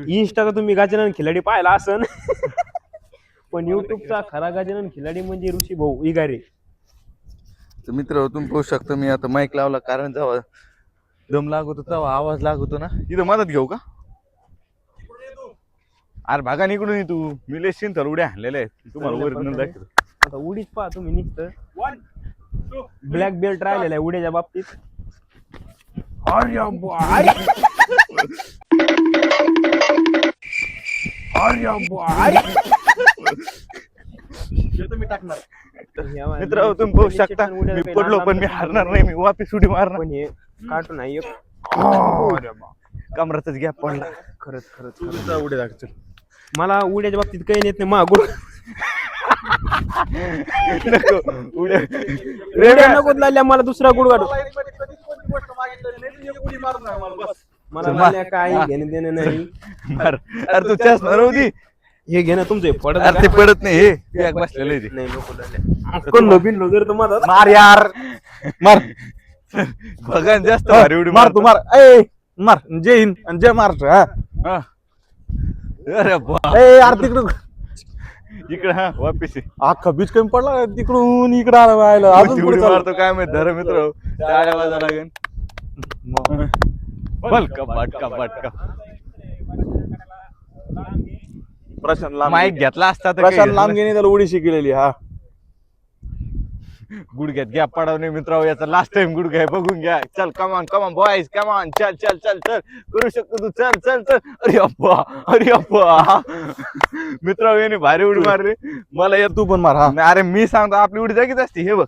इंस्टाचा तुम्ही गजानन खिलाडी पाहिला असन पण युट्यूबचा खरा गजानन खिलाडी म्हणजे ऋषी भाऊ इगारे. तर मित्र तुम्ही पाहू शकता मी आता माईक लावला कारण जेव्हा दम लागतो तेव्हा आवाज लागतो ना. इथं मदत घेऊ का? अरे भागा निकडून तू मी लेशीन तर उड्या आणलेल्या आहेत तुम्हाला ओरिजिनल दाखवतो. आता उडीच पहा तुम्ही निघतं ब्लॅक बेल्ट राहिलेला आहे उड्याच्या बाबतीत. अरे बाय तुम्ही टाकणार मित्र तुम्ही पाहू शकता मी पडलो पण मी हारणार नाही. मी वापस उडी मारणार. पण हे कार्टून आहे एक. कमरातच गॅप पडला. खरंच खरंच तुझा उडी दाखव. मला उड्याच्या बाबतीत काही येत नाही मागून उड्या नको लागल्या मला दुसरा गुड काढू. मला लागल्या काय घेणं देणं नाही. अरे तू चष्मा राहू दे. हे घेणं तुमचं पडत अरे ते पडत नाही हे बॅग बसलेलं आहे ते. नाही नको लागल्या कोण नवीन वगैरे तुम्हाला मार यार मार बघा जास्त भारी उडी मार तू मार. ए मार जय हिंद आणि जय महाराष्ट्र. हा अरे बा ए यार तिकडं इकडे हा वापिस अख्खा बीच कमी पडला तिकडून इकडे आला अजून उडी मारतो काय माहित. धर मित्र टाळ्या वाजा लागेल. बलका बटका बटका प्रशांत माईक घेतला असता तर प्रशांत लांबगेने त्याला उडी शिकलेली. हा गुडघ्यात गॅप पडवणे मित्रांनो याचा लास्ट टाइम गुडघा आहे बघून घ्या. चल कमान बॉयज कमान चल चल चल चल करू शकतो तू चल चल चल. अरे अप्पा मित्रांनो याने भारी उडी मारली. मला येत तू पण मार. हा अरे मी सांगतो आपली उडी जागीच असते. हे बघ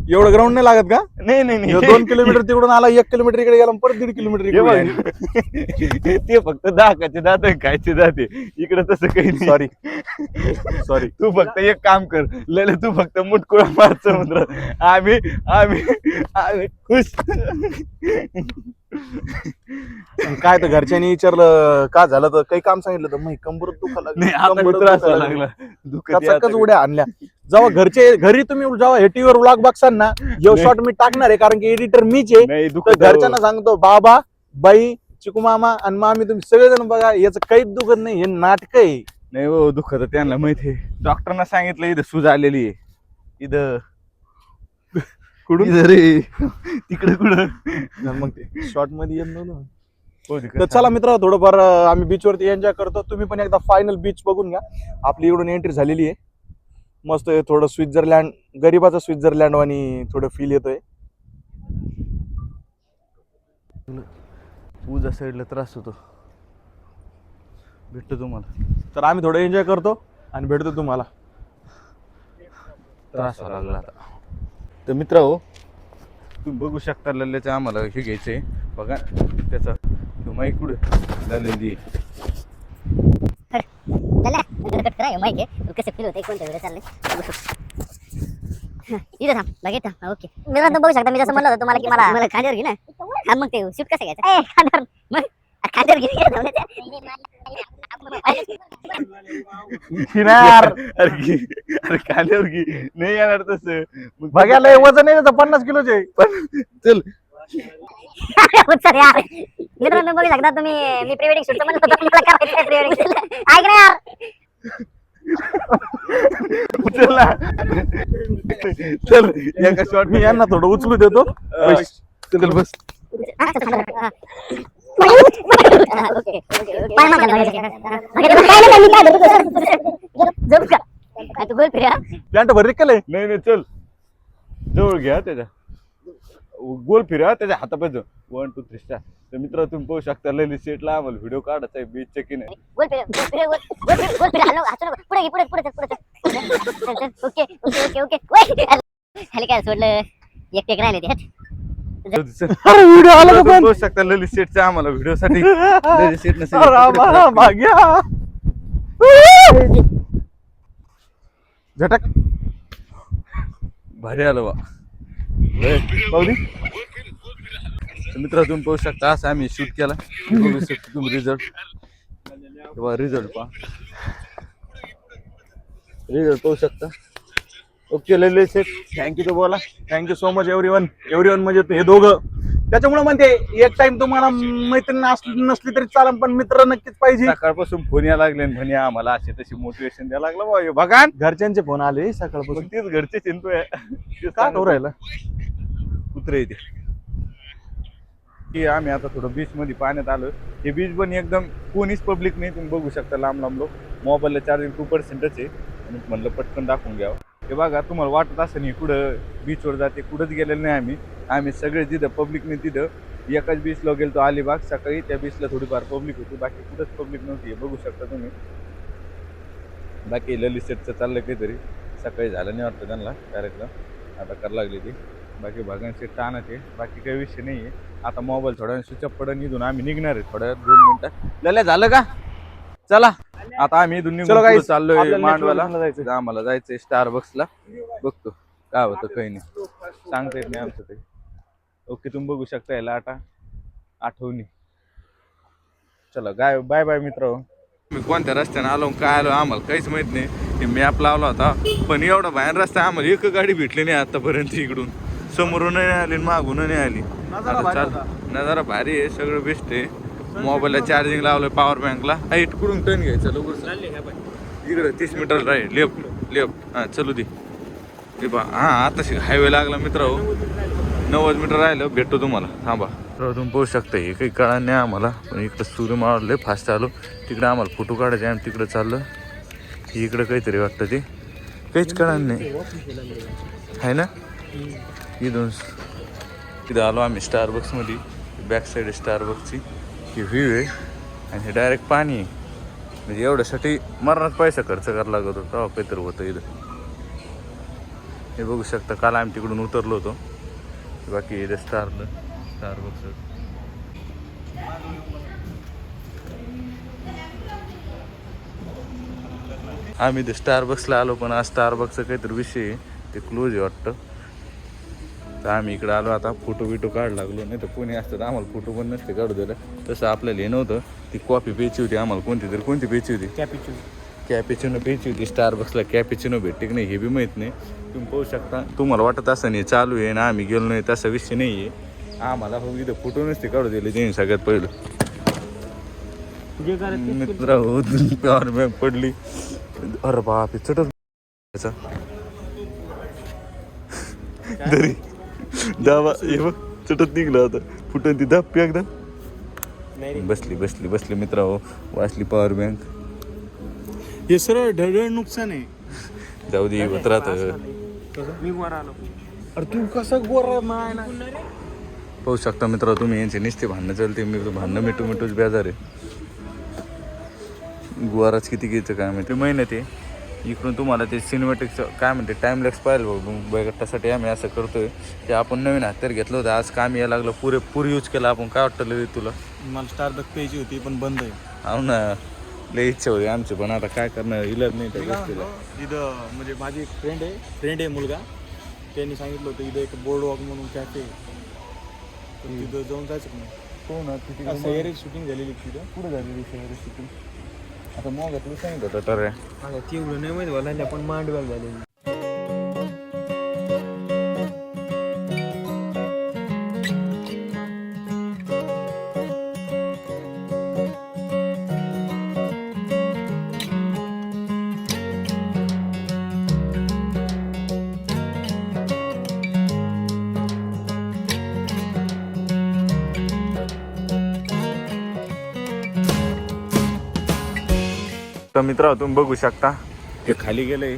एवढं ग्राउंड नाही लागत का? नाही नाही नाही 2 किलोमीटर तिकडून आला 1 किलोमीटर इकडे गेला परत 1.5 किलोमीटर हे इकडे. बघ ते फक्त दाखाचे दात खायचे जाते इकडे तसं काही नाही. सॉरी तू फक्त एक काम कर लले तू फक्त मुटकुळा मार समुद्र. आम्ही आम्ही आम्ही खुश. काय तर घरच्यांनी विचारलं का झालं तर काही काम सांगितलं तर मग कंबर नाही आता मित्र असायला लागला दुखायला उड्या आणल्या. जेव्हा घरी तुम्ही जेव्हा हेटीवर व्लॉग बघसाल ना जेव्हा शॉट मी टाकणार आहे कारण की एडिटर मीच आहे. घरच्यांना सांगतो बाबा बाई चिकू मामा आणि मामी तुम्ही सगळेजण बघा याचं काहीच दुखत नाही. हे नाटक आहे. नाही हो दुखत त्यांना माहिती आहे. डॉक्टरना सांगितलं इथं सूज आलेली आहे. इथं कुठून रे तिकडे कुठं मग ते शॉर्ट मध्ये येत नव्हतं. तर चला मित्र थोडंफार आम्ही बीच वरती एन्जॉय करतो. तुम्ही पण एकदा फायनल बीच बघून घ्या. आपली इकडून एंट्री झालेली आहे. मस्त थोडं स्वित्झर्लंड गरीबाचा स्वित्झर्लंड आणि थोडं फील येतोय. उजा साईडला त्रास होतो भेटतो तुम्हाला. तर आम्ही थोडं एन्जॉय करतो आणि भेटतो तुम्हाला. त्रास व्हायला लागला आता. तर मित्र हो तुम्ही बघू शकता लल्ल्याचं आम्हाला हे घ्यायचंय बघा त्याचा माईक कुठे लल्ली माहिती आहे कसं फील होतं कोणत्या वेळेस चाललंय इथं थांब लगेच थांब. ओके मित्रांनो बघू शकता मी जसं म्हणलं होतं तुम्हाला की मला खांद्यावर घे ना. हा मग ते शूट कसं घ्यायचं खांद्यावर मग खांद्यावर घे अरे खाल्यावर की नाही येणार तसं बघायला वजन आहे 50 किलोचे. चल यार मित्रांनो बघू शकता तुम्ही मी प्री वेडिंग शूटचं म्हणलं होतं मला करायचं प्री वेडिंग ऐक ना यार. चल एका शॉट मी यांना थोडं उचलू देतो. चल बस पॅन्ट भर केलंय. नाही चल जवळ घ्या त्याच्या गोल फिरा त्याच्या हातापायचं 1 2 3 स्टार. तर मित्र तुम्ही पाहू शकता ललित सेटला आम्हाला व्हिडिओ काढायचा आहे बीचच्या की नाही. काय सोडलं एक राहिले ते व्हिडिओ आला का पण पाहू शकता ललित सेटचा आम्हाला व्हिडिओ साठी ललित सेट झटक भारी आलं बा पाहुली. मित्र तुम्ही पाहू शकता असं आम्ही शूट केला. बघू शकता तुम्ही रिझल्ट रिझल्ट पहा रिझल्ट पाहू शकता. ओके ललित सेट थँक्यू तो बोला. थँक्यू सो मच एव्हरीवन म्हणजे हे दोघं त्याच्यामुळे म्हणते एक टाइम तुम्हाला मैत्रीण नसली तरी चालेल पण मित्र नक्कीच पाहिजे. सकाळपासून फोन यायला लागले म्हणे आम्हाला अशी तशी मोटिवेशन द्यायला लागलं बाबा बघा घरच्यांचे फोन आले सकाळपासून. मग तेच घरचे चिंतोय का करू राहिला कुत्रे इथे की आम्ही आता थोडं बीच मध्ये पाण्यात आलो. हे बीच पण एकदम कोणीच पब्लिक नाही, तुम्ही बघू शकता लांब लांब लोक. मोबाईलला चार्जिंग 2%च आहे आणि म्हणलं पटकन दाखवून घ्यावं. हे बघा तुम्हाला वाटत असं नाही कुठं बीचवर जाते, कुठंच गेलेलं नाही आम्ही सगळे तिथं पब्लिक नाही. तिथं एकाच बीचला गेलो अलिबाग सकाळी, त्या बीचला थोडीफार पब्लिक होती, बाकी कुठंच पब्लिक नव्हती. बघू शकता तुम्ही. बाकी ललित सेटचं चाललं काहीतरी, सकाळी झालं नाही वाटतं त्यांना कार्यक्रम, आता करायला लागली ती. बाकी भागन सेट ताणाचे, बाकी काही विषय नाही आहे. आता मोबाईल थोड्या स्विच ऑफ पडून इथून आम्ही निघणार आहे थोड्या 2 मिनिटात. लल्या झालं का? चला आता आम्ही इथून निघून चाललोय मांडवाला. आम्हाला जायचंय स्टारबक्सला, बघतो काय होतं काही नाही, सांगता येत नाही आमचं ते. ओके तुम्ही बघू शकता याला आता आठवणी. चला बाय बाय मित्र. मी कोणत्या रस्त्याने आलो काय आलो आम्हाला काहीच माहित नाही. मॅप लावला होता पण एवढा बाहेर रस्ता आम्हाला एक गाडी भेटली नाही आतापर्यंत. इकडून समोरून नाही आली मागून नाही आली. आता चाल नजारा भारी आहे, सगळं बेस्ट आहे. मोबाईलला चार्जिंग लावलंय पॉवर बँकला. इकडून टर्न घ्यायचं लवकर, इकडे 30 मीटर राहील लेफ्ट. हा चलू दे. हा आता हायवे लागला मित्र. 90 मीटर राहिलं, भेटतो तुम्हाला, थांबा. तुम्ही पाहू शकता हे काही कळा नाही आम्हाला, पण इकडं सूर्य मावळले फास्ट आलो. तिकडे आम्हाला फोटो काढायचे आम्ही तिकडं चाललं. इकडं काहीतरी वाटतं ते काहीच कळा नाही आहे ना. इथं आलो आम्ही स्टारबक्समध्ये. बॅक साईड स्टारबक्सची ही व्ह्यू आहे आणि हे डायरेक्ट पाणी आहे. म्हणजे एवढ्यासाठी मरणात पैसा खर्च करायला लागत होता, तेव्हा काहीतरी होतं इथं. हे बघू शकता काल आम्ही तिकडून उतरलो होतो. बाकी इथे स्टारबक्स. आम्ही ते स्टारबक्सला आलो पण आज स्टारबक्सचा काहीतरी विषय आहे, ते क्लोज आहे वाटतं. तर आम्ही इकडे आलो आता. फोटो काढ लागलो, नाही तर कोणी असतं तर आम्हाला फोटो पण नसते काढू दिलं. तसं आपल्याला हे नव्हतं. ती कॉफी प्यायची होती आम्हाला, कोणती प्यायची होती, कॅपिचिनो प्यायची होती. स्टारबक्सला कॅपिचिनो भेटते की नाही हे बी माहीत नाही. तुम्ही पाहू शकता. तुम्हाला वाटत असं नाही चालू आहे ना आम्ही गेलो नाही, तसा विषय नाही आहे. आम्हाला हो इथं फोटो नसते काढू दिले त्यांनी सगळ्यात पहिलं. मित्र हो पॉवर बँक पडली. अरे बाप चटत तरी दावा हे बघ चटत निघला होता. फुटून ती दाप एकदा बसली मित्र हो. वाचली पॉवर बँक. हे सरळ ढळढळ नुकसान आहे. जाऊ दे होत राहत. अरे तू कसा गोरा मायला. पाहू शकता मित्र तुम्ही यांचे नुसते भांडणं चालते. मी भांडणं मिठूच बेजार आहे. गुवाराच किती घ्यायचं काय माहिती महिन्यात आहे. इकडून तुम्हाला ते सिनेमॅटिकचं काय म्हणते टाइमलेक्स पाहिलं बघण्यासाठी आम्ही असं करतोय. ते आपण नवीन हातर घेतलं होतं, आज काम यायला लागलं, पुरेपूर यूज केला आपण. काय वाटतं तुला? मला स्टारबक्स प्यायची होती पण बंद आहे. हो ना, लई इच्छा होती आमची पण आता काय करणार, इलाज नाही त्या गोष्टीला. इथं म्हणजे माझी एक फ्रेंड आहे मुलगा, त्यांनी सांगितलं होतं इथं एक बोर्ड वॉक म्हणून कॅफे, तिथं जाऊन जायचं नाही. हो ना, तिथे सह्यारी शूटिंग झालेली तिथं. कुठं झालेली सह्यारी शूटिंग? आता मग तुला सांगितलं होतं तर तेवढं नाही माहिती मला, पण मांडवाल झालेली. तर मित्र तुम्ही बघू शकता हे खाली गेलंय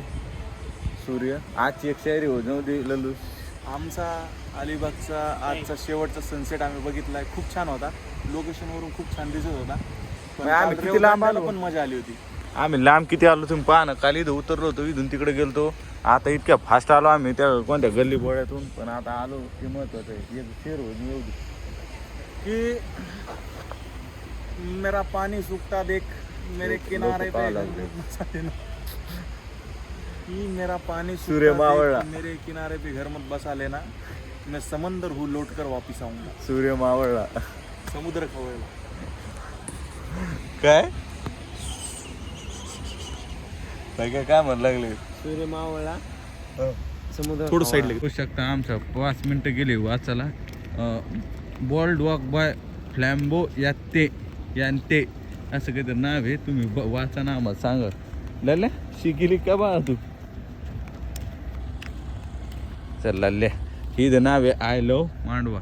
सूर्य. आजची एक शायरी हो जाऊ दे लल्लू. आमचा अलिबागचा आजचा शेवटचा सनसेट आम्ही बघितलाय, खूप छान होता. लोकेशनवरून खूप छान दिसत होता. पण आम्ही किती लांब आलो, पण मजा आली होती. आम्ही लांब किती आलो तुम्ही पहा ना. काल इथं उतरलो होतो, इथून तिकडे गेलतो. आता इतक्या फास्ट आलो आम्ही त्या कोणत्या गल्ली बोळ्यातून, पण आता आलो ते महत्वाचं आहे. एक शेर हो येऊ दे कि मेरा पानी सूखता देख मेरे किनारे पे कि मेरा पानी सूर्य मावळला. मेरे किनारे पे घर मत बसा लेना, मैं समंदर हूँ लौट कर वापिस आऊंगा. सूर्य मावळला, समुद्र खवळला. काय काय म्हणू लागले? सूर्य मावळला समुद्र थोडं साईडला बघू शकता आमच्या 5 मिनिटं गेले वाचायला. बोल्ड वॉक बाय फ्लॅम्बो यांते असं काहीतरी नाव आहे. तुम्ही वाचा ना आम्हाला सांगा. लल्ल्या शिकिली का बा तू? चल लल्ल्या ही द नाव आहे I love Mandwa.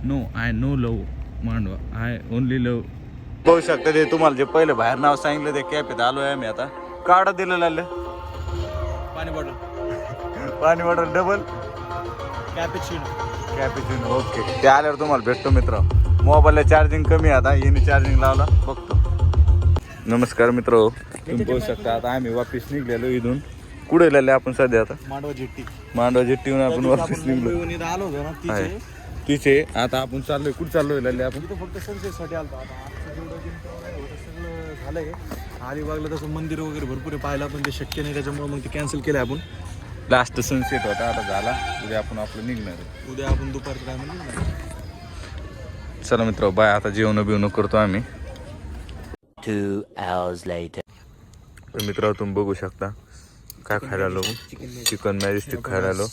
No I no love Mandwa. I only love. बघू शकता ते तुम्हाला जे पहिले बाहेर नाव सांगितलं ते कॅफेत आलोय आम्ही आता. काढा दिलं लल्ल्या पाणी बॉटल डबल कॅपेचिनो. ओके ते आल्यावर तुम्हाला भेटतो मित्र. मोबाईलला चार्जिंग कमी आहे आता. येणे चार्जिंग लावला बघतो. नमस्कार मित्र, तुम्ही बघू शकता आता आम्ही वापिस निघलेलो इथून. कुठे गेलेले आपण सध्या आता? मांडवा जेट्टीहून आपण वापिस निघलो. आलो होतो ना आहे. तिचे आता आपण चाललोय. कुठे चाललोय लल्ले आपण? फक्त सनसेटसाठी आलतो. आता आजचं जेवढं सगळं झालंय. अलिबागला तसं मंदिर वगैरे भरपूर आहे पाहायला, पण ते शक्य नाही त्याच्यामुळे मग ते कॅन्सल केलं आपण. लास्ट सनसेट होता आता झाला. उद्या आपण आपलं निघणार आहे. उद्या आपण दुपारच्या टायमाला निघणार. चला मित्र बाय. आता जेवण बिवणं करतो आम्ही. 2 hours later. तर मित्र तुम्ही बघू शकता काय खायला आलो. चिकन मॅजेस्टिक खायला आलो.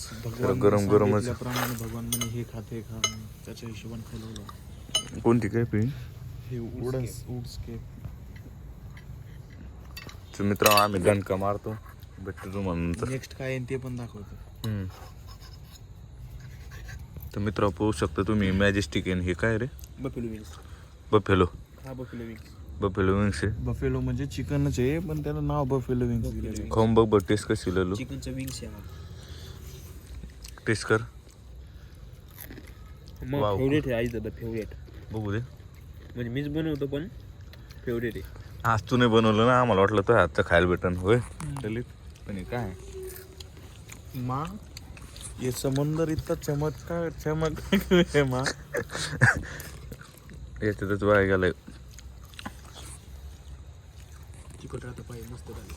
गरम गरमच. भगवान म्हणे हे खाते खा, त्याच्या हिशोबाने खायला. कोणती काय पी? हे उड्सकेप. तर मित्र आम्ही दणका मारतो. भेटतो तुम्हाला नंतर. नेक्स्ट काय आहे ते पण दाखवतो. तर मित्र पाहू शकता तुम्ही मॅजेस्टिक आहे. हे काय रे? Buffalo wings. बफेलो. हा बफेलो विंग्स. बफेलो विंग्स आहे. बफेलो म्हणजे चिकनच आहे, पण त्याला नाव बफेलो विंग्स दिलं. खाऊन बघ बघ टेस्ट कशी लालो. चिकनचं विंग्स आहे. टेस्ट कर. मग फेवरेट आहे आईचं द फेवरेट. बघू दे. म्हणजे मीच बनवतो पण फेवरेट आहे. आज तू नाही बनवलं ना. आम्हाला वाटलं तो हातचं खायला भेटन. होय चलित पण हे काय माँ ये समुंदर इतना चमत्कार चमक है माँ. याच्यातच वाया गेलाय. चिकट राहतं पाहिजे मस्त झालं.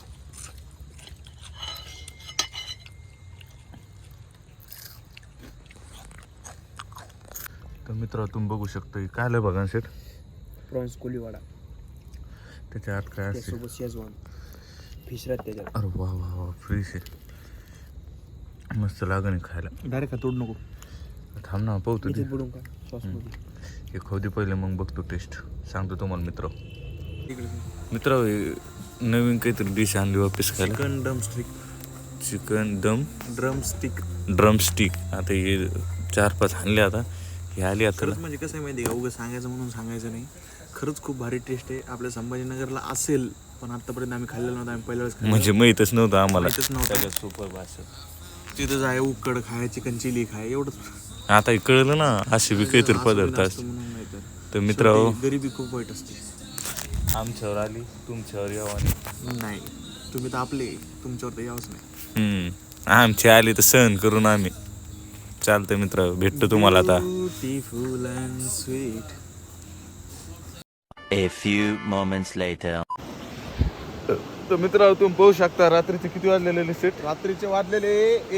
तर मित्र तुम्ही बघू शकता काय आलं बघा सेट. प्रॉन्स कोलीवाडा त्याच्या आत काय असते? त्यासोबत शेजवान फिश राहत त्याच्यात. अरे वा वा वा फ्रीश आहे. मस्त लागण खायला. डायरेक्ट तोड नको. थांब ना पाहतो ते. बुडून का सॉसमध्ये. हे खाऊ दे पहिले मग बघतो टेस्ट. सांगतो तुम्हाला मित्र. मित्र नवीन काहीतरी डिश आणली वापस खायला. Chicken drumstick. Chicken drumstick. Drumstick. आता हे 4-5 आणले. आता हे आली आता. खरंच म्हणजे कसं आहे माहिती आहे का, उगं सांगायचं म्हणून सांगायचं नाही. खरंच खूप भारी टेस्ट आहे. आपल्या संभाजीनगरला असेल पण आतापर्यंत आम्ही खाल्लेलं नव्हतं. आम्ही पहिल्या वेळेस म्हणजे माहीतच नव्हतं आम्हाला. माहीतच नव्हतं. सगळ्यात सुपर भाषा. तिथं जाय उकड खाय, चिकन चिली खाय, एवढंच. आता हे कळलं ना असे बी काहीतरी पदार्थ असते. म्हणून नाही तर मित्र गरिबी खूप वाईट असते. आमच्यावर आली तुमच्यावर यावं नाही तुम्ही तर आपले, तुमच्यावर तर यावंच नाही. आमची आली तर सहन करून आम्ही. चालतंय मित्र भेटतो तुम्हाला आता. Beautiful and sweet. A few moments later. तर मित्र तुम्ही पाहू शकता रात्रीचे किती वाजलेले सेट. रात्रीचे वाजलेले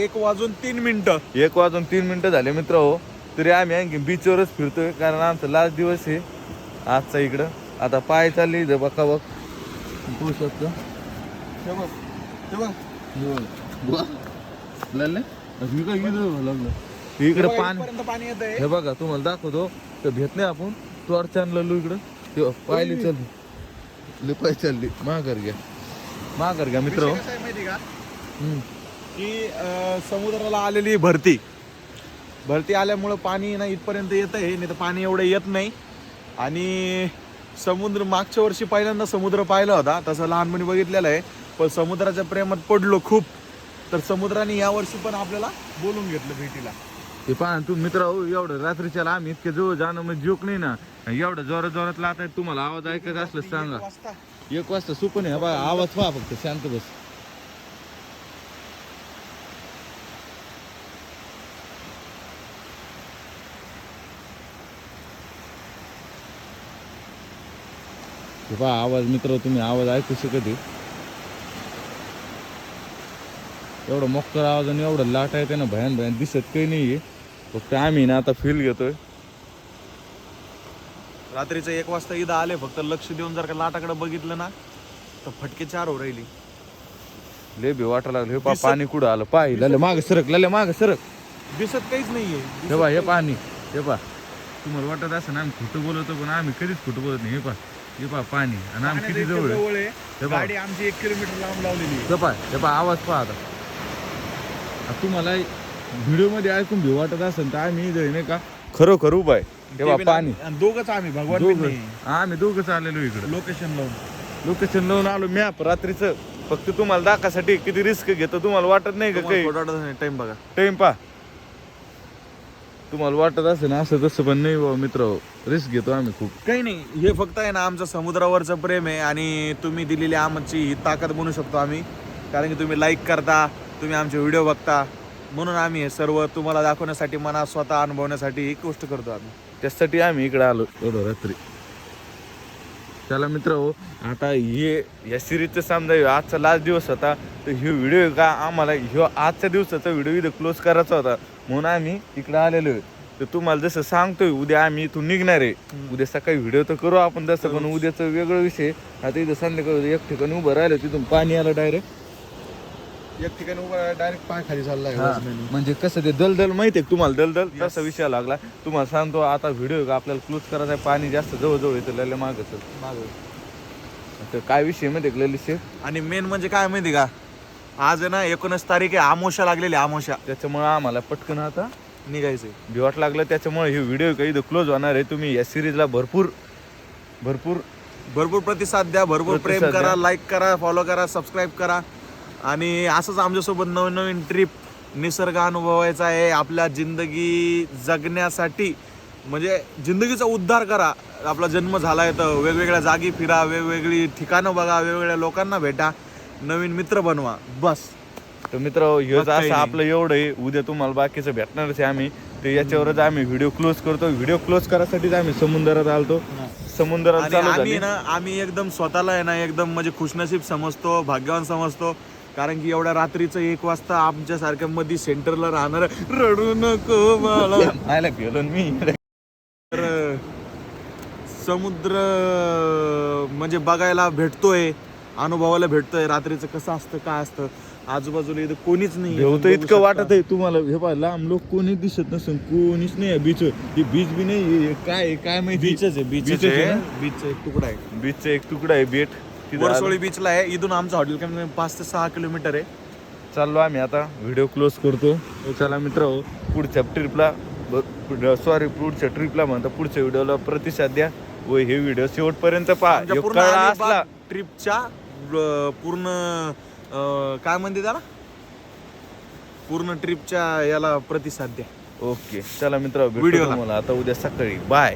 1:03. 1:03 झाले मित्र. हो तरी आम्ही आणखी बीचवरच फिरतोय कारण आमचा लास्ट दिवस आहे आजचा इकडं. आता पाय चालली बघा बघ. पाहू शकतो इकडे पाणी येत आहे. हे बघा तुम्हाला दाखवतो. तर भेट नाही आपण टॉर्च आणलं इकडं. पाहिली चालली लिपाय चालली. माघार घ्या मित्र. कसं आहे माहिती का की समुद्राला आलेली भरती आल्यामुळं पाणी ना इथपर्यंत येत आहे. नाही तर पाणी एवढं येत नाही. आणि समुद्र मागच्या वर्षी पहिल्यांदा समुद्र पाहिला होता तसं लहानपणी बघितलेलं आहे. पण समुद्राच्या प्रेमात पडलो खूप. तर समुद्राने यावर्षी पण आपल्याला बोलून घेतलं भेटीला. ते पहा तू मित्र एवढं रात्रीच्याला आम्ही इतके जवळ जाणं म्हणजे जोक नाही ना. एवढं जोरात लावताय. तुम्हाला आवाज ऐकायचा असलं सांगा. 1 वाजता सुकून आहे. बघा आवाज पहा फक्त. शांत बस. पहा आवाज मित्र तुम्ही आवाज ऐकू शकत. एवढं मोक्कर आवाज आणि एवढं लाट आहे ना भयान दिसत काही नाहीये. फक्त आम्ही ना आता फील घेतोय. रात्रीचं 1 वाजता इथं आले. फक्त लक्ष देऊन जर का लाटाकडे बघितलं ना तर फटके 4 हो राहिली. लय बी वाटा लागलं. हे पाणी कुठं आलं पाय. माग सरक माग सरक. दिसत काहीच नाहीये. हे बा हे पाणी. हे बा तुम्हाला वाटत असं ना आम्ही खोटं बोलतो, पण आम्ही कधीच खोटं बोलत नाही. हे पहा पाणी, आणि आम्ही किती जवळ आहे. हे पहा. गाडी आमची 1 किलोमीटर लांब लावलेली आहे. हे पहा आवाज पहा आता तुम्हाला व्हिडिओ मध्ये ऐकून भी वाटत असेल तर आम्ही इथं नाही का खरोखर उभा आहे. तेव्हा पाणी आणि दोघंच आम्ही भगवान पण नाही. आम्ही दोघंच आलेलो इकडे. लोकेशन लावून आलो मॅप रात्रीचं फक्त तुम्हाला दाखवासाठी. किती रिस्क घेतो तुम्हाला वाटत नाही का काही? टाइम बघा. टाइम पा तुम्हाला वाटत असेल ना असं तसं, पण नाही बाबा मित्र, रिस्क घेतो आम्ही खूप. काही नाही, हे फक्त आहे ना आमचं समुद्रावरचं प्रेम आहे, आणि तुम्ही दिलेली आमची ही ताकद बनू शकतो आम्ही, कारण की तुम्ही लाईक करता, तुम्ही आमचे व्हिडिओ बघता, म्हणून आम्ही हे सर्व तुम्हाला दाखवण्यासाठी, मना स्वतः अनुभवण्यासाठी ही गोष्ट करतो आम्ही. त्यासाठी आम्ही इकडे आलो एवढं रात्री. चला मित्र हो, आता हे या सिरीजचं समजा आजचा लास्ट दिवस होता, तर हे व्हिडिओ का आम्हाला ह्यो आजच्या दिवसाचा व्हिडिओ इथं क्लोज करायचा होता, म्हणून आम्ही इकडे आलेलो आहे. तर तुम्हाला जसं सांगतोय, उद्या आम्ही इथून निघणार आहे. उद्या सकाळी व्हिडिओ तर करू आपण तसं, पण उद्याचं वेगळं विषय. आता इथं संध्याकाळी एक ठिकाणी उभं राहिलं, तिथून पाणी आलं डायरेक्ट. एक ठिकाणी उभा डायरेक्ट पाय खाली चाललाय. म्हणजे कसं ते दलदल माहिती आहे तुम्हाला, दलदल तसा विषय लागला. तुम्हाला सांगतो आता व्हिडिओ का आपल्याला क्लोज करायचा आहे, पाणी जास्त जवळजवळ येतं लय मागच. तर काय विषय माहिती आहे ललित? आणि मेन म्हणजे काय माहिती का, आज आहे ना 19 तारीख आहे, आमोशा लागलेली, आमोशा. त्याच्यामुळे आम्हाला पटकन आता निघायचंय, भिवाट लागलं. त्याच्यामुळे हे व्हिडिओ काही क्लोज होणार आहे. तुम्ही या सिरीजला भरपूर भरपूर भरपूर प्रतिसाद द्या, भरपूर प्रेम करा, लाईक करा, फॉलो करा, सबस्क्राईब करा. आणि असंच आमच्यासोबत नवीन नवीन ट्रिप, निसर्ग अनुभवायचा आहे आपल्या जिंदगी जगण्यासाठी. म्हणजे जिंदगीचा उद्धार करा. आपला जन्म झाला आहे तर वेगवेगळ्या जागी फिरा, वेगवेगळी ठिकाणं बघा, वेगवेगळ्या लोकांना भेटा, नवीन मित्र बनवा, बस. तर मित्र हेच असं आपलं एवढं आहे. उद्या तुम्हाला बाकीचं भेटणारच आहे आम्ही. तर याच्यावरच आम्ही व्हिडिओ क्लोज करतो. व्हिडिओ क्लोज करायसाठीच आम्ही समुद्रात आलतो. समुद्रात चालू आम्ही ना, आम्ही एकदम स्वतःला आहे ना एकदम म्हणजे खुशनसीब समजतो, भाग्यवान समजतो, कारण की एवढ्या रात्रीचं 1 वाजता आमच्या सारख्या मध्ये सेंटरला राहणार. रडू नको मला गेलो मी. तर समुद्र म्हणजे बघायला भेटतोय, अनुभवायला भेटतोय रात्रीचं कसं असतं, काय असतं. आजूबाजूला इथं कोणीच नाही. भेवतं इतकं वाटत आहे तुम्हाला. हे पहा लांब लोक कोणीच दिसत नसून, कोणीच नाही. बीच बीच बी नाही, काय माहिती. बीचच आहे, बीचचा एक तुकडा आहे. बीचचा एक तुकडा आहे. बेट वरसोळी बीचला आहे. इथून आमचं हॉटेल कमी 5 ते 6 किलोमीटर आहे. चाललो आम्ही आता. व्हिडिओ क्लोज करतो. चला मित्र, पुढच्या ट्रिपला पुढच्या व्हिडिओला प्रतिसाद द्या व हे व्हिडिओ शेवटपर्यंत पहा. ट्रिपच्या पूर्ण काय म्हणते त्याला, पूर्ण ट्रिपच्या याला प्रतिसाद द्या. ओके चला मित्र, व्हिडिओ मला आता उद्या सकाळी. बाय.